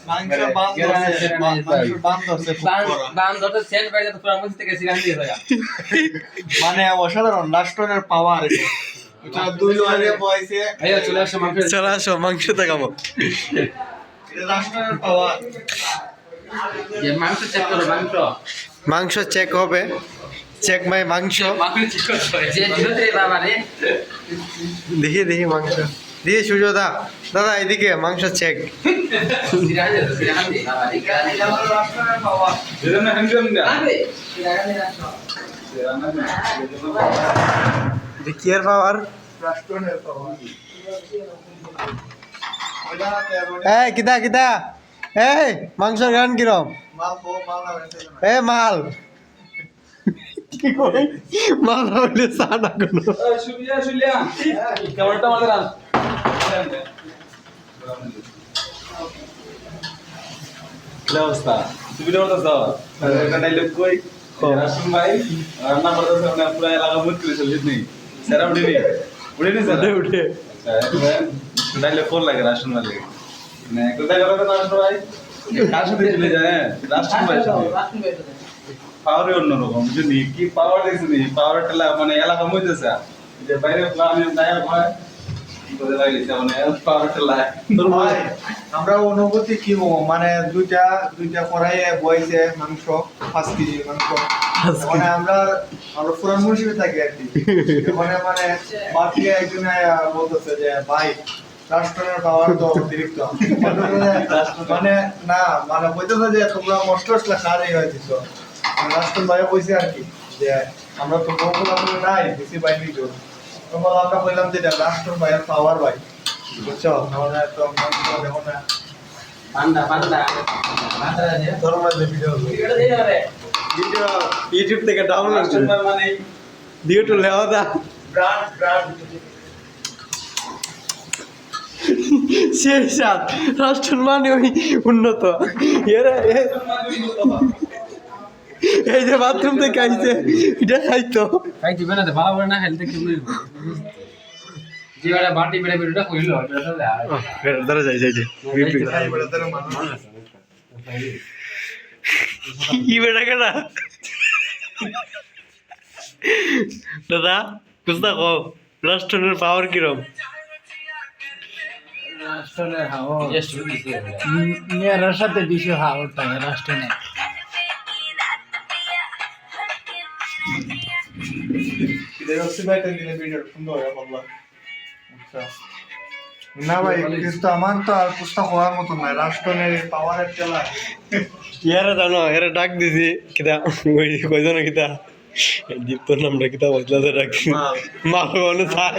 মাংস বাম ধরছে মানে অসাধারণ রাষ্ট্রের পাওয়ার চলে আসো মাংস দেখাবো রাষ্ট্রের পাওয়ার মাংস চেক হবে চেক মাই মাংস দেখি দেখি মাংস দিয়ে সুজদা দাদা এদিকে মাংস চেক রাষ্ট্রের পাওয়ার কি এর পাওয়ার রাষ্ট্রের পাওয়ার এই কিতা কিতা এই মাংসের গান কিরম এ মাল কি কই মাল হইলে সানা কোনো অবস্থা সুবিধা হতো ডাইলগ কই রাসুন ভাই রান্না করতেছে মানে পুরো এলাকা মুট করে চলছে নেই সেরা উঠে স্যার উঠে ডাইলগ কোন লাগে রাসুন ভাই মানে কোথায় গেল রাসুন ভাই কার সাথে চলে যায় রাসুন ভাই পাওয়ারই অন্যরকম বুঝলি কি পাওয়ার দেখছেন পাওয়ারটা মানে এলাকা মুইতেছে যে বাইরে আমি নায়ক হয় আমরা অনুভূতি কি মানে দুইটা কড়াইয়ে বইছে মাংস 5 কেজি মাংস মানে আমরা পুরান মুন্সিপে থাকি আর কি মানে বাকি একজনে বলতেছে যে ভাই রাষ্ট্রের পাওয়ার তো অতিরিক্ত মানে না মানে বলতেছে যে তোমরা কষ্ট আসলে খাওয়াই হয়েছিস রাষ্ট্র ভাই বলছে আর কি যে আমরা তো বহুগুলো নাই বেশি বাইনি জোর তখন আমরা বললাম যে রাষ্ট্র ভাইয়ের পাওয়ার ভাই বুঝছো তাহলে তো দেখো না ইউটিউব থেকে ডাউনলোড মানে দিয়ে তো লেওয়া দা ব্র্যান্ড সেই সাথ রাষ্ট্র মানে ওই উন্নত এই যে বাথরুম থেকে আইছে এটা খাইতো খাই দিবে না ভালো করে না খাইলে কেমন যেটা বাটি বেড়ে বেড়েটা কইলো দাঁড়া যাই যাই কি বেটা কেনা দাদা বুঝতে কো রাষ্ট্রের পাওয়ার কিরম রাষ্ট্রের হাওয়া মেয়ের সাথে বেশি হাওয়া থাকে রাষ্ট্র নেই না ভাই কিন্তু আমার তো আর পুস্তক হওয়ার মতো নাই রাষ্ট্রের পাওয়ারের চালা ইয়ারা জানো এরা ডাক দিছি কিতা ওই কইজন কিতা দীপ্তর নামটা কিতা বদলাতে রাখছি মাল মনে চায়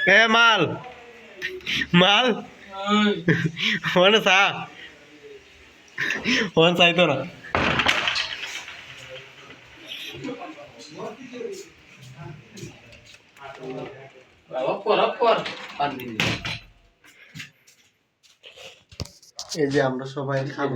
এ মাল মাল মনে চা মন চাইতো না এই যে আমরা সবাই খাবো